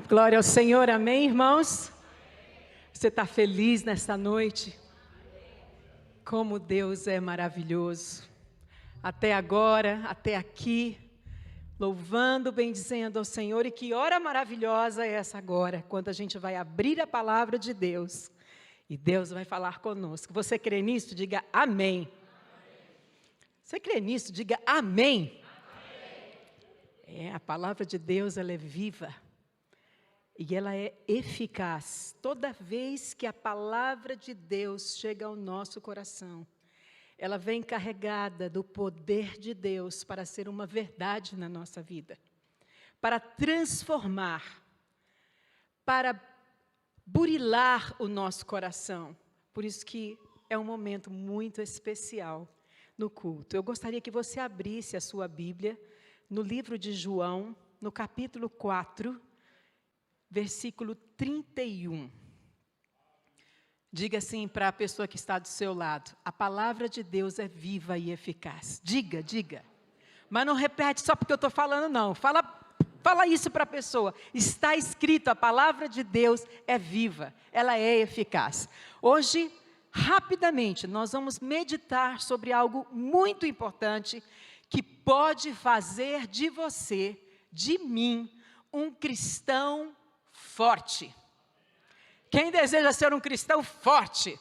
Glória ao Senhor, amém, irmãos? Você está feliz nesta noite? Como Deus é maravilhoso. Até agora, até aqui, louvando, bendizendo ao Senhor. E que hora maravilhosa é essa agora, quando a gente vai abrir a palavra de Deus. E Deus vai falar conosco. Você crê nisso? Diga amém. Você crê nisso? Diga amém. A palavra de Deus, ela é viva. E ela é eficaz. Toda vez que a palavra de Deus chega ao nosso coração, ela vem carregada do poder de Deus para ser uma verdade na nossa vida, para transformar, para burilar o nosso coração. Por isso que é um momento muito especial no culto. Eu gostaria que você abrisse a sua Bíblia no livro de João, no capítulo 4, versículo 31. Diga assim para a pessoa que está do seu lado: a palavra de Deus é viva e eficaz. Diga, diga. Mas não repete só porque eu estou falando, não. Fala isso para a pessoa. Está escrito, a palavra de Deus é viva, ela é eficaz. Hoje, rapidamente, nós vamos meditar sobre algo muito importante que pode fazer de você, de mim, um cristão forte. Quem deseja ser um cristão forte?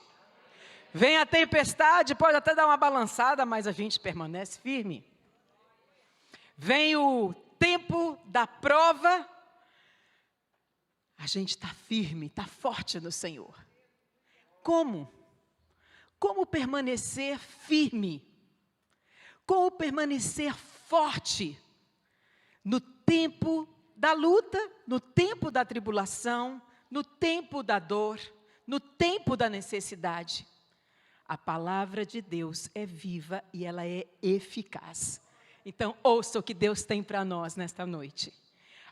Vem a tempestade, pode até dar uma balançada, mas a gente permanece firme. Vem o tempo da prova, a gente está firme, está forte no Senhor. Como? Como permanecer firme? Como permanecer forte no tempo da luta, no tempo da tribulação, no tempo da dor, no tempo da necessidade? A palavra de Deus é viva e ela é eficaz. Então, ouça o que Deus tem para nós nesta noite.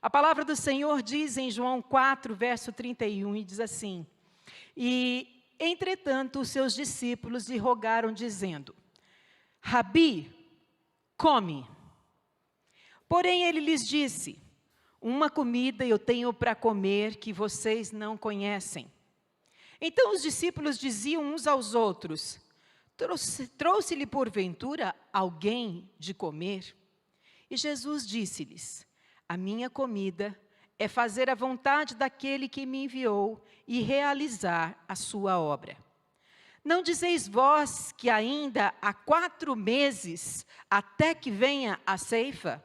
A palavra do Senhor diz em João 4, verso 31, e diz assim: E, entretanto, os seus discípulos lhe rogaram, dizendo: Rabi, come. Porém, ele lhes disse: uma comida eu tenho para comer que vocês não conhecem. Então os discípulos diziam uns aos outros: trouxe-lhe porventura alguém de comer? E Jesus disse-lhes: a minha comida é fazer a vontade daquele que me enviou e realizar a sua obra. Não dizeis vós que ainda há 4 meses até que venha a ceifa?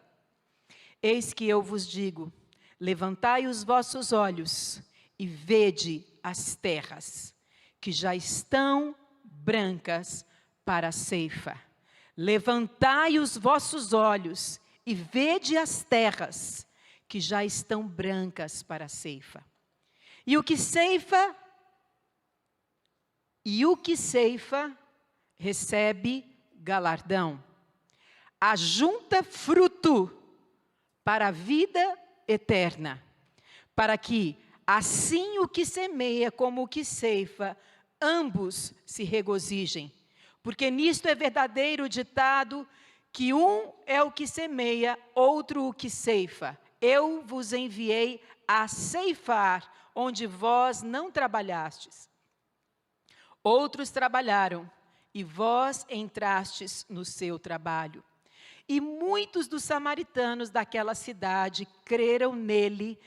Eis que eu vos digo: levantai os vossos olhos e vede as terras, que já estão brancas para a ceifa. Levantai os vossos olhos e vede as terras, que já estão brancas para a ceifa. E o que ceifa recebe galardão. Ajunta fruto para a vida eterna, para que, assim o que semeia como o que ceifa, ambos se regozijem. Porque nisto é verdadeiro o ditado, que um é o que semeia, outro o que ceifa. Eu vos enviei a ceifar, onde vós não trabalhastes. Outros trabalharam, e vós entrastes no seu trabalho. E muitos dos samaritanos daquela cidade creram nele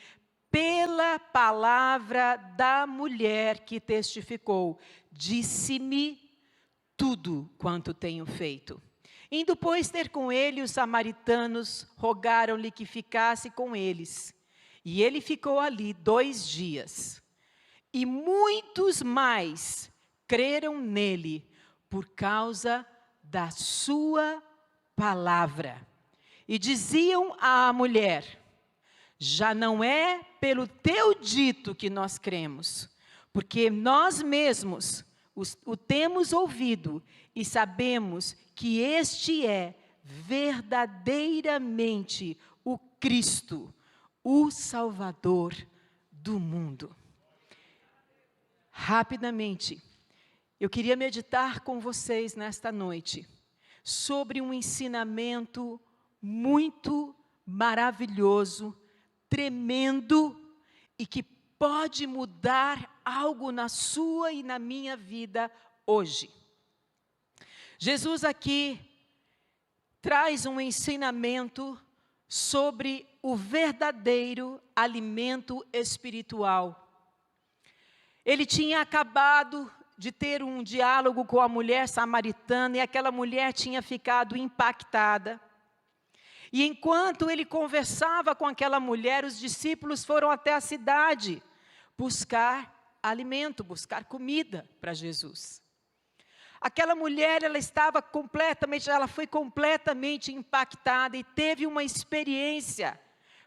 pela palavra da mulher que testificou: disse-me tudo quanto tenho feito. Indo, pois, ter com ele, os samaritanos rogaram-lhe que ficasse com eles. E ele ficou ali 2 dias. E muitos mais creram nele por causa da sua palavra. E diziam à mulher: já não é pelo teu dito que nós cremos, porque nós mesmos o temos ouvido e sabemos que este é verdadeiramente o Cristo, o Salvador do mundo. Rapidamente, eu queria meditar com vocês nesta noite sobre um ensinamento muito maravilhoso, tremendo, e que pode mudar algo na sua e na minha vida hoje. Jesus aqui traz um ensinamento sobre o verdadeiro alimento espiritual. Ele tinha acabado de ter um diálogo com a mulher samaritana, e aquela mulher tinha ficado impactada. E enquanto ele conversava com aquela mulher, os discípulos foram até a cidade buscar alimento, buscar comida para Jesus. Aquela mulher, ela foi completamente impactada e teve uma experiência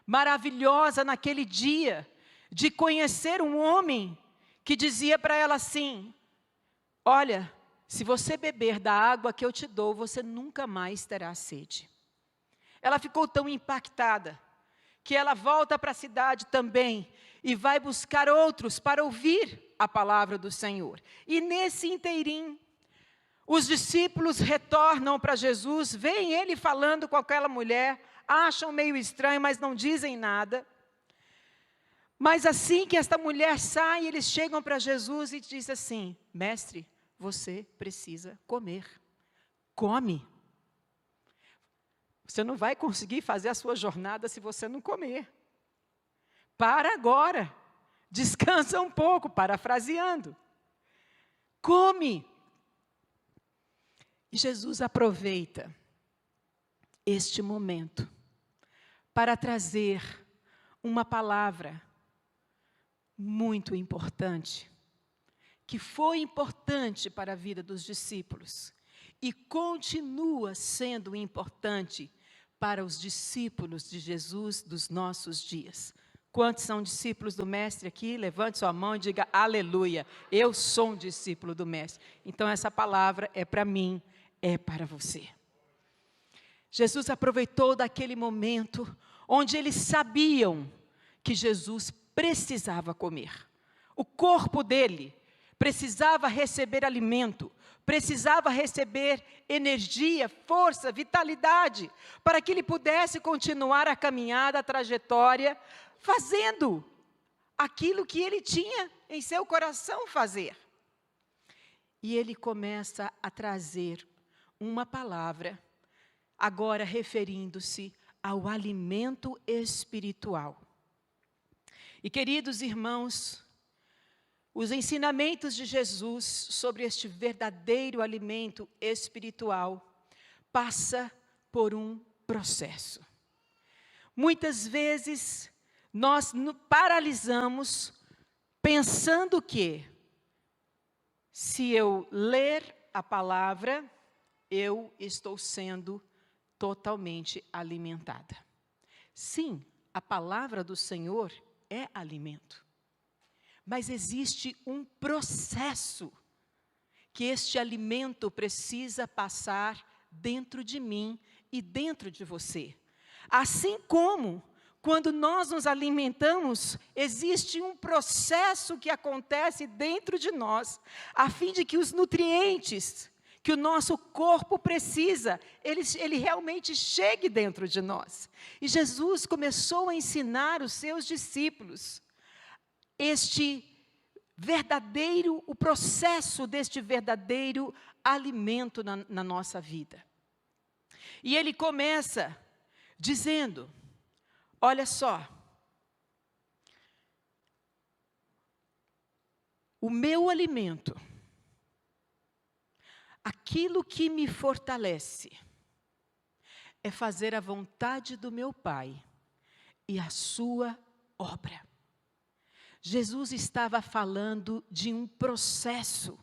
maravilhosa naquele dia, de conhecer um homem que dizia para ela assim: olha, se você beber da água que eu te dou, você nunca mais terá sede. Ela ficou tão impactada, que ela volta para a cidade também, e vai buscar outros para ouvir a palavra do Senhor. E nesse inteirinho, os discípulos retornam para Jesus, veem ele falando com aquela mulher, acham meio estranho, mas não dizem nada. Mas assim que esta mulher sai, eles chegam para Jesus e dizem assim: mestre, você precisa comer. Come. Você não vai conseguir fazer a sua jornada se você não comer. Para agora. Descansa um pouco, parafraseando. Come. E Jesus aproveita este momento para trazer uma palavra muito importante, que foi importante para a vida dos discípulos e continua sendo importante para os discípulos de Jesus dos nossos dias. Quantos são discípulos do Mestre aqui? Levante sua mão e diga aleluia, eu sou um discípulo do Mestre. Então essa palavra é para mim, é para você. Jesus aproveitou daquele momento onde eles sabiam que Jesus precisava comer. O corpo dele precisava receber alimento, precisava receber energia, força, vitalidade, para que ele pudesse continuar a caminhada, a trajetória, fazendo aquilo que ele tinha em seu coração fazer. E ele começa a trazer uma palavra, agora referindo-se ao alimento espiritual. E queridos irmãos, os ensinamentos de Jesus sobre este verdadeiro alimento espiritual passa por um processo. Muitas vezes nós paralisamos pensando que se eu ler a palavra, eu estou sendo totalmente alimentada. Sim, a palavra do Senhor é alimento. Mas existe um processo que este alimento precisa passar dentro de mim e dentro de você. Assim como, quando nós nos alimentamos, existe um processo que acontece dentro de nós, a fim de que os nutrientes que o nosso corpo precisa, ele realmente chegue dentro de nós. E Jesus começou a ensinar os seus discípulos o processo deste verdadeiro alimento na nossa vida. E ele começa dizendo, olha só, o meu alimento, aquilo que me fortalece, é fazer a vontade do meu Pai e a sua obra. Jesus estava falando de um processo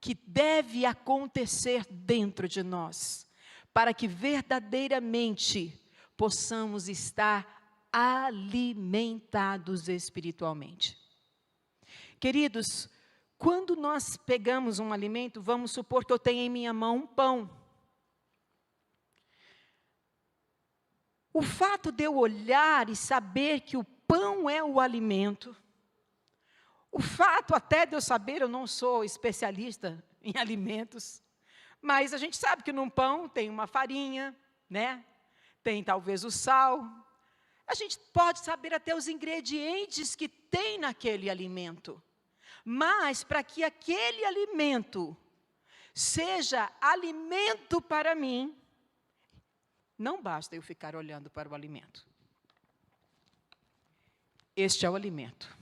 que deve acontecer dentro de nós, para que verdadeiramente possamos estar alimentados espiritualmente. Queridos, quando nós pegamos um alimento, vamos supor que eu tenho em minha mão um pão. O fato de eu olhar e saber que o pão é o alimento, o fato até de eu saber, eu não sou especialista em alimentos, Mas a gente sabe que num pão tem uma farinha, né? Tem talvez o sal. A gente pode saber até os ingredientes que tem naquele alimento. Mas para que aquele alimento seja alimento para mim, não basta eu ficar olhando para o alimento. Este é o alimento.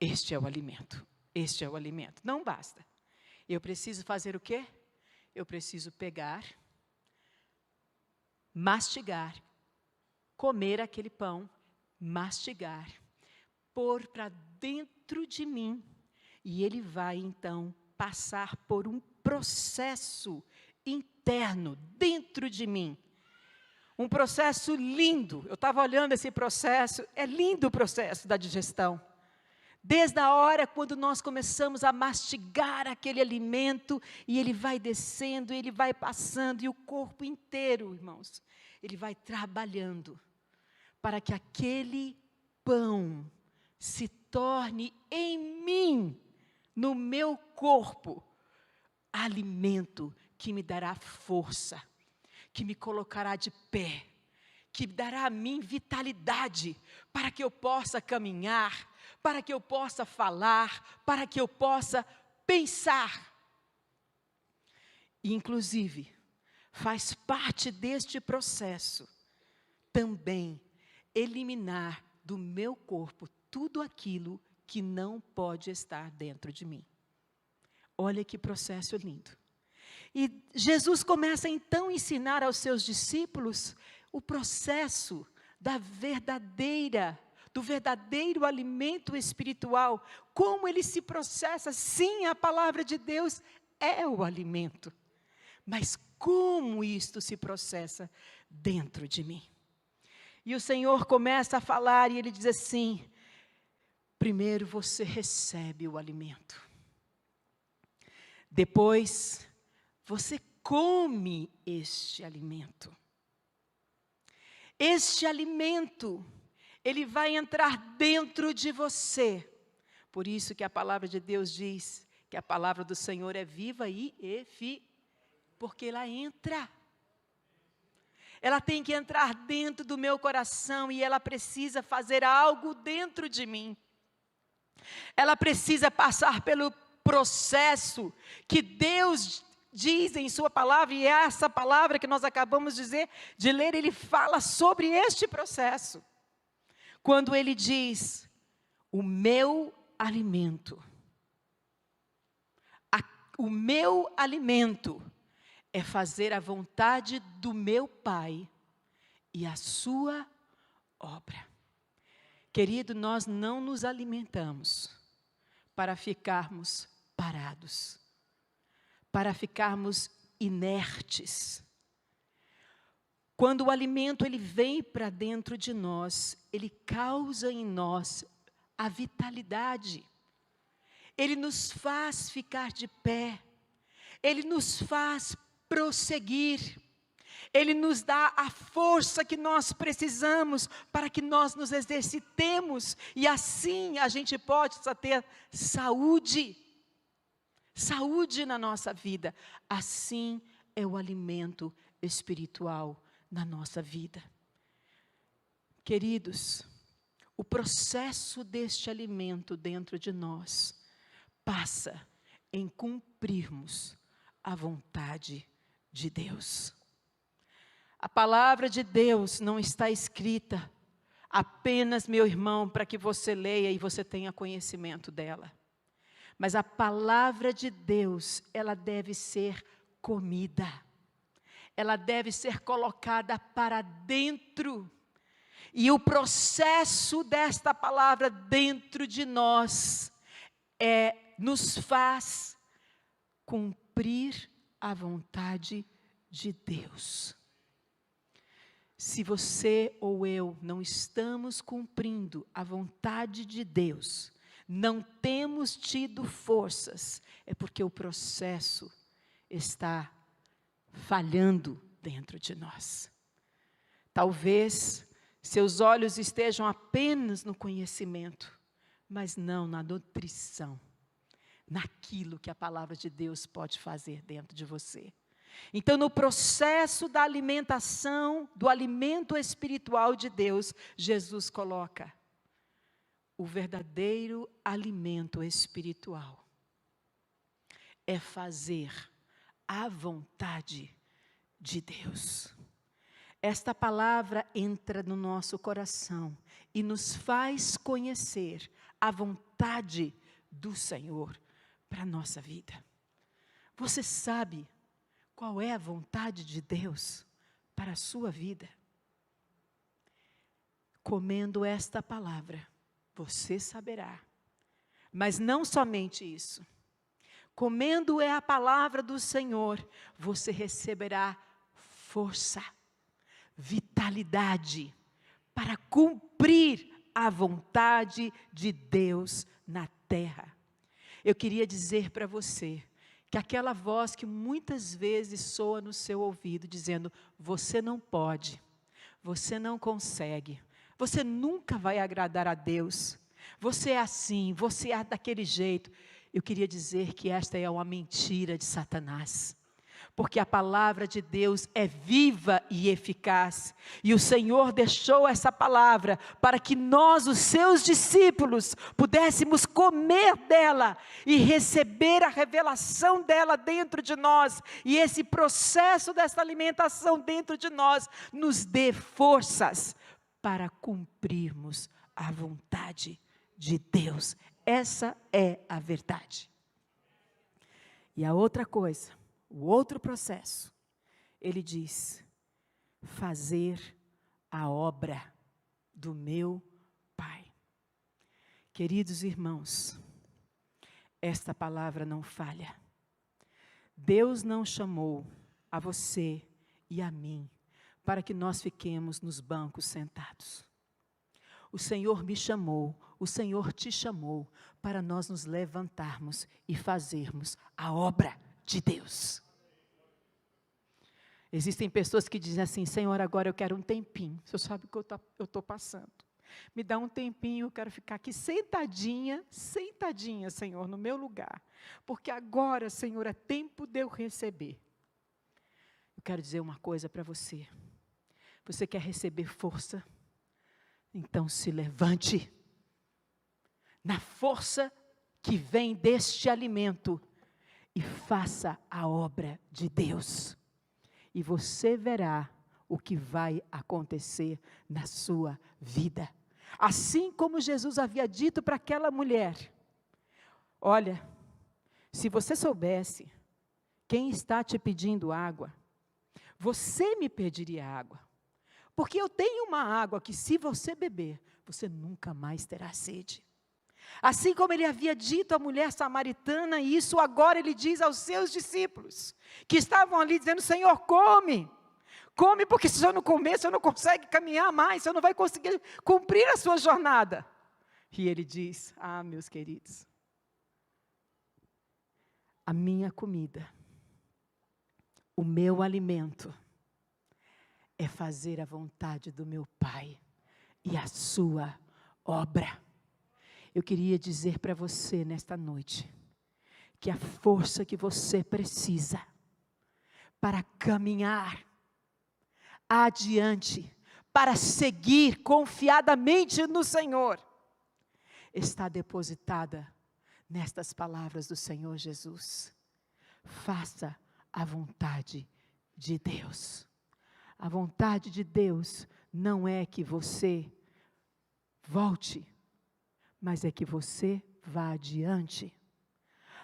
Este é o alimento. Este é o alimento. Não basta. Eu preciso fazer o quê? Eu preciso pegar, mastigar, comer aquele pão, mastigar, pôr para dentro de mim, e ele vai, então, passar por um processo interno, dentro de mim. Um processo lindo. Eu estava olhando esse processo, é lindo o processo da digestão. Desde a hora quando nós começamos a mastigar aquele alimento, e ele vai descendo, ele vai passando, e o corpo inteiro, irmãos, ele vai trabalhando, para que aquele pão se torne em mim, no meu corpo, alimento que me dará força, que me colocará de pé, que dará a mim vitalidade, para que eu possa caminhar, para que eu possa falar, para que eu possa pensar. E, inclusive, faz parte deste processo também eliminar do meu corpo tudo aquilo que não pode estar dentro de mim. Olha que processo lindo. E Jesus começa então a ensinar aos seus discípulos o processo do verdadeiro alimento espiritual, como ele se processa. Sim, a palavra de Deus é o alimento, mas como isto se processa dentro de mim? E o Senhor começa a falar, e ele diz assim: primeiro você recebe o alimento, depois você come este alimento. Este alimento, ele vai entrar dentro de você. Por isso que a palavra de Deus diz que a palavra do Senhor é viva e porque ela entra. Ela tem que entrar dentro do meu coração, e ela precisa fazer algo dentro de mim. Ela precisa passar pelo processo que Deus diz em sua palavra, e essa palavra que nós acabamos de ler, ele fala sobre este processo. Quando ele diz: o meu alimento, o meu alimento é fazer a vontade do meu Pai e a sua obra. Querido, nós não nos alimentamos para ficarmos parados, para ficarmos inertes. Quando o alimento ele vem para dentro de nós, ele causa em nós a vitalidade. Ele nos faz ficar de pé, ele nos faz prosseguir, ele nos dá a força que nós precisamos para que nós nos exercitemos, e assim a gente possa ter saúde na nossa vida. Assim é o alimento espiritual na nossa vida. Queridos, o processo deste alimento dentro de nós passa em cumprirmos a vontade de Deus. A palavra de Deus não está escrita apenas, meu irmão, para que você leia e você tenha conhecimento dela. Mas a palavra de Deus, ela deve ser comida. Ela deve ser colocada para dentro. E o processo desta palavra dentro de nós nos faz cumprir a vontade de Deus. Se você ou eu não estamos cumprindo a vontade de Deus, não temos tido forças, é porque o processo está falhando dentro de nós. Talvez seus olhos estejam apenas no conhecimento, mas não na nutrição, naquilo que a palavra de Deus pode fazer dentro de você. Então, no processo da alimentação, do alimento espiritual de Deus, Jesus coloca o verdadeiro alimento espiritual. É fazer a vontade de Deus. Esta palavra entra no nosso coração e nos faz conhecer a vontade do Senhor para a nossa vida. Você sabe qual é a vontade de Deus para a sua vida? Comendo esta palavra, você saberá. Mas não somente isso. Comendo a palavra do Senhor, você receberá força, vitalidade, para cumprir a vontade de Deus na terra. Eu queria dizer para você, que aquela voz que muitas vezes soa no seu ouvido, dizendo, você não pode, você não consegue, você nunca vai agradar a Deus, você é assim, você é daquele jeito. Eu queria dizer que esta é uma mentira de Satanás, porque a palavra de Deus é viva e eficaz, e o Senhor deixou essa palavra para que nós, os seus discípulos, pudéssemos comer dela e receber a revelação dela dentro de nós, e esse processo dessa alimentação dentro de nós, nos dê forças para cumprirmos a vontade de Deus. Essa é a verdade. E a outra coisa, o outro processo, ele diz, fazer a obra do meu Pai. Queridos irmãos, esta palavra não falha. Deus não chamou a você e a mim para que nós fiquemos nos bancos sentados. O Senhor me chamou, o Senhor te chamou para nós nos levantarmos e fazermos a obra de Deus. Existem pessoas que dizem assim, Senhor, agora eu quero um tempinho. O Senhor sabe o que eu estou passando. Me dá um tempinho, eu quero ficar aqui sentadinha, Senhor, no meu lugar. Porque agora, Senhor, é tempo de eu receber. Eu quero dizer uma coisa para você. Você quer receber força? Então se levante. Na força que vem deste alimento e faça a obra de Deus. E você verá o que vai acontecer na sua vida. Assim como Jesus havia dito para aquela mulher, olha, se você soubesse quem está te pedindo água, você me pediria água. Porque eu tenho uma água que se você beber, você nunca mais terá sede. Assim como ele havia dito à mulher samaritana, isso agora ele diz aos seus discípulos, que estavam ali dizendo, Senhor, come, porque se o Senhor não comer, o Senhor não consegue caminhar mais, o Senhor não vai conseguir cumprir a sua jornada. E ele diz, meus queridos, a minha comida, o meu alimento, é fazer a vontade do meu Pai e a sua obra. Eu queria dizer para você nesta noite, que a força que você precisa para caminhar adiante, para seguir confiadamente no Senhor, está depositada nestas palavras do Senhor Jesus. Faça a vontade de Deus. A vontade de Deus não é que você volte, mas é que você vá adiante.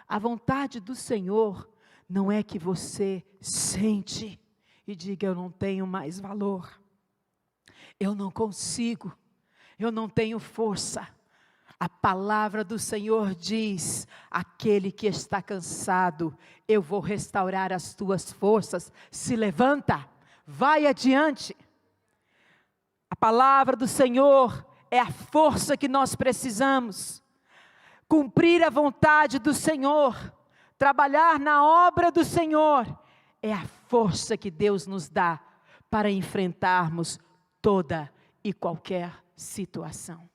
A vontade do Senhor não é que você sente e diga, eu não tenho mais valor, eu não consigo, eu não tenho força. A palavra do Senhor diz, aquele que está cansado, eu vou restaurar as tuas forças, se levanta, vai adiante. A palavra do Senhor é a força que nós precisamos. Cumprir a vontade do Senhor, trabalhar na obra do Senhor, é a força que Deus nos dá para enfrentarmos toda e qualquer situação.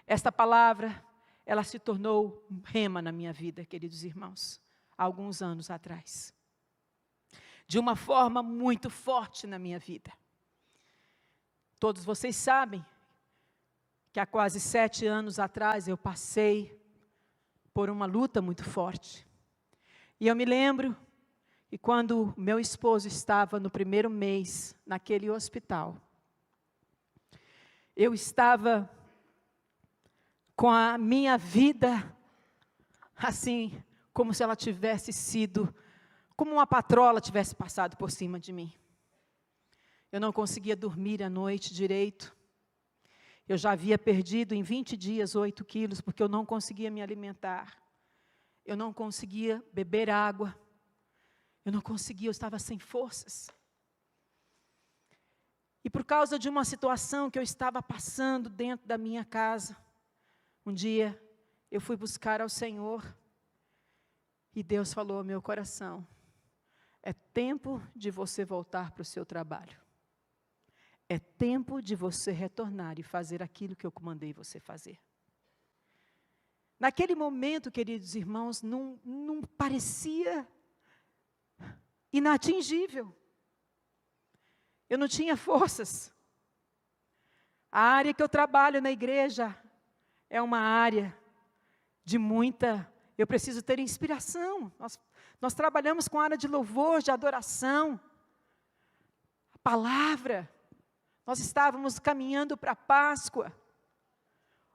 Esta palavra, ela se tornou rema na minha vida, queridos irmãos, há alguns anos atrás. de uma forma muito forte na minha vida. Todos vocês sabem que há quase 7 anos atrás eu passei por uma luta muito forte. E eu me lembro que quando meu esposo estava no primeiro mês naquele hospital, eu estava com a minha vida assim, como se ela tivesse sido, como uma patrola tivesse passado por cima de mim. Eu não conseguia dormir à noite direito. Eu já havia perdido em 20 dias 8 quilos, porque eu não conseguia me alimentar. Eu não conseguia beber água. Eu não conseguia, eu estava sem forças. E por causa de uma situação que eu estava passando dentro da minha casa, um dia eu fui buscar ao Senhor, e Deus falou ao meu coração: é tempo de você voltar para o seu trabalho. É tempo de você retornar e fazer aquilo que eu mandei você fazer. Naquele momento, queridos irmãos, não parecia inatingível. Eu não tinha forças. A área que eu trabalho na igreja é uma área de muita... Eu preciso ter inspiração. Nós trabalhamos com a área de louvor, de adoração. A palavra. Nós estávamos caminhando para a Páscoa.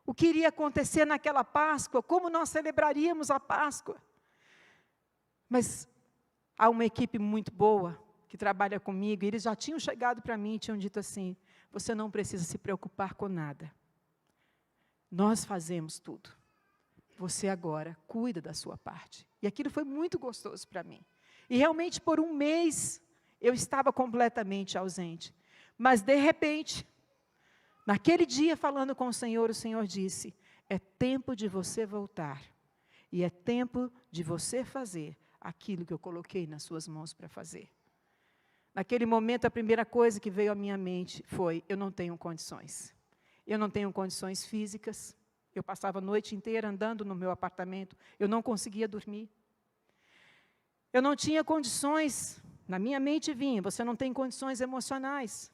O que iria acontecer naquela Páscoa? Como nós celebraríamos a Páscoa? Mas há uma equipe muito boa que trabalha comigo, e eles já tinham chegado para mim e tinham dito assim: você não precisa se preocupar com nada. Nós fazemos tudo. Você agora cuida da sua parte. E aquilo foi muito gostoso para mim. E realmente por um mês eu estava completamente ausente. Mas de repente, naquele dia falando com o Senhor disse: é tempo de você voltar. E é tempo de você fazer aquilo que eu coloquei nas suas mãos para fazer. Naquele momento, a primeira coisa que veio à minha mente foi: eu não tenho condições. Eu não tenho condições físicas. Eu passava a noite inteira andando no meu apartamento. Eu não conseguia dormir. Eu não tinha condições. Na minha mente vinha: você não tem condições emocionais.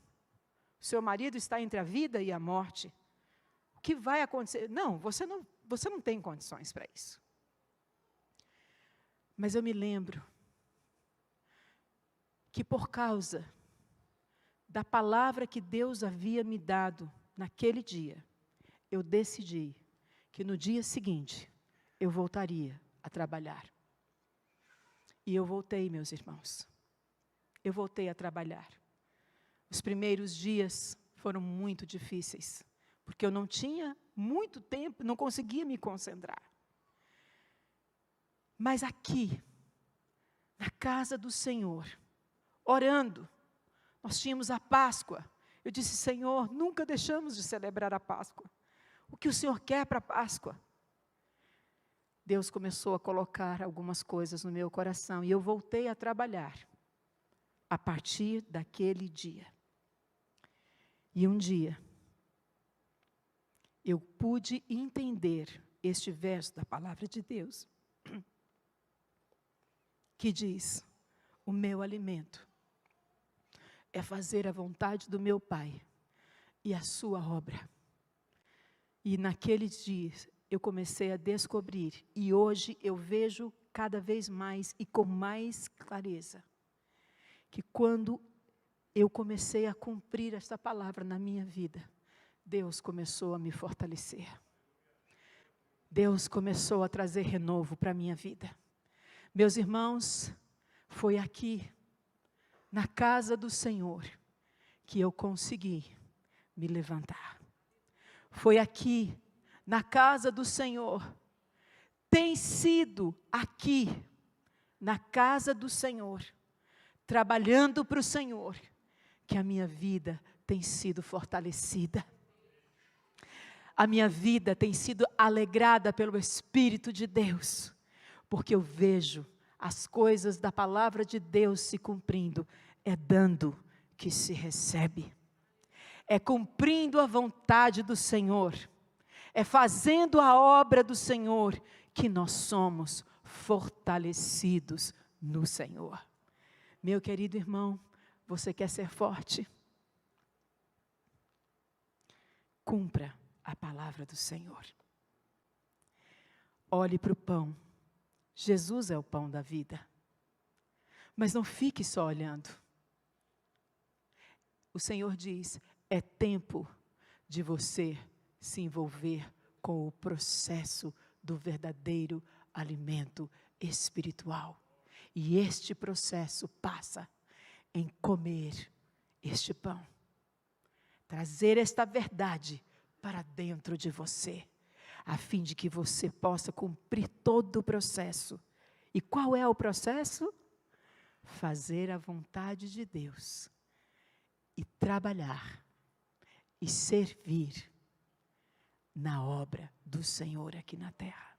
Seu marido está entre a vida e a morte. O que vai acontecer? Não, você não tem condições para isso. Mas eu me lembro que por causa da palavra que Deus havia me dado naquele dia, eu decidi que no dia seguinte eu voltaria a trabalhar. E eu voltei, meus irmãos. Eu voltei a trabalhar. Os primeiros dias foram muito difíceis, porque eu não tinha muito tempo, não conseguia me concentrar. Mas aqui, na casa do Senhor, orando, nós tínhamos a Páscoa. Eu disse: Senhor, nunca deixamos de celebrar a Páscoa. O que o Senhor quer para a Páscoa? Deus começou a colocar algumas coisas no meu coração, e eu voltei a trabalhar a partir daquele dia. E um dia, eu pude entender este verso da palavra de Deus, que diz: o meu alimento é fazer a vontade do meu Pai e a sua obra. E naqueles dias eu comecei a descobrir, e hoje eu vejo cada vez mais e com mais clareza, que quando eu comecei a cumprir esta palavra na minha vida, Deus começou a me fortalecer. Deus começou a trazer renovo para a minha vida. Meus irmãos, foi aqui, na casa do Senhor, que eu consegui me levantar. Foi aqui, na casa do Senhor, tem sido aqui, na casa do Senhor, trabalhando para o Senhor, que a minha vida tem sido fortalecida. A minha vida tem sido alegrada pelo Espírito de Deus, porque eu vejo as coisas da palavra de Deus se cumprindo. É dando que se recebe. É cumprindo a vontade do Senhor. É fazendo a obra do Senhor que nós somos fortalecidos no Senhor. Meu querido irmão, você quer ser forte? Cumpra a palavra do Senhor. Olhe para o pão. Jesus é o pão da vida. Mas não fique só olhando. O Senhor diz, é tempo de você se envolver com o processo do verdadeiro alimento espiritual. E este processo passa em comer este pão. Trazer esta verdade para dentro de você, a fim de que você possa cumprir todo o processo. E qual é o processo? Fazer a vontade de Deus e trabalhar e servir na obra do Senhor aqui na terra.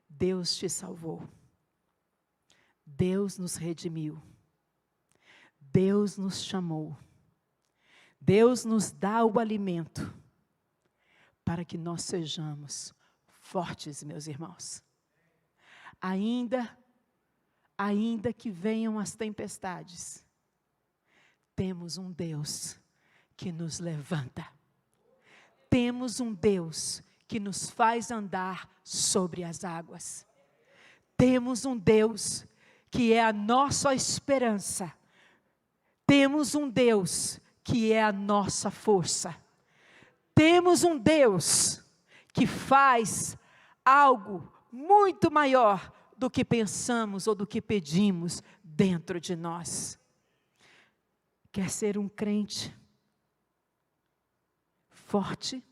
Deus te salvou. Deus nos redimiu. Deus nos chamou. Deus nos dá o alimento para que nós sejamos fortes, meus irmãos. Ainda que venham as tempestades, temos um Deus que nos levanta. Temos um Deus que nos faz andar sobre as águas. Temos um Deus que é a nossa esperança. Temos um Deus que é a nossa força. Temos um Deus que faz algo muito maior do que pensamos ou do que pedimos dentro de nós. Quer ser um crente forte,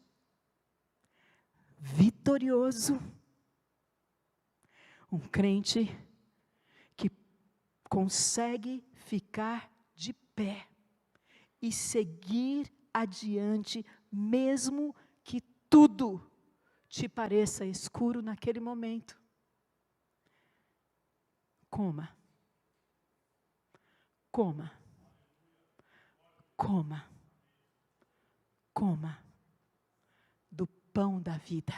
vitorioso, um crente que consegue ficar de pé e seguir adiante, mesmo que tudo te pareça escuro naquele momento. Coma. Coma. Coma. Coma do pão da vida.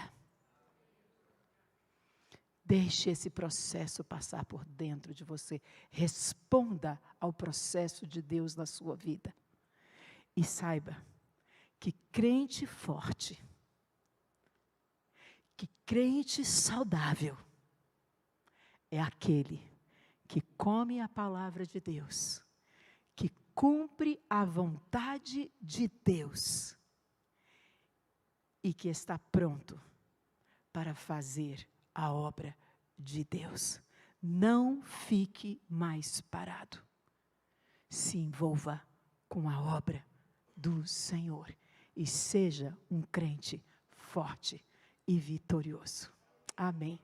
Deixe esse processo passar por dentro de você. Responda ao processo de Deus na sua vida. E saiba que crente forte, que crente saudável, é aquele que come a palavra de Deus, que cumpre a vontade de Deus e que está pronto para fazer a obra de Deus. Não fique mais parado. Se envolva com a obra do Senhor e seja um crente forte e vitorioso. Amém.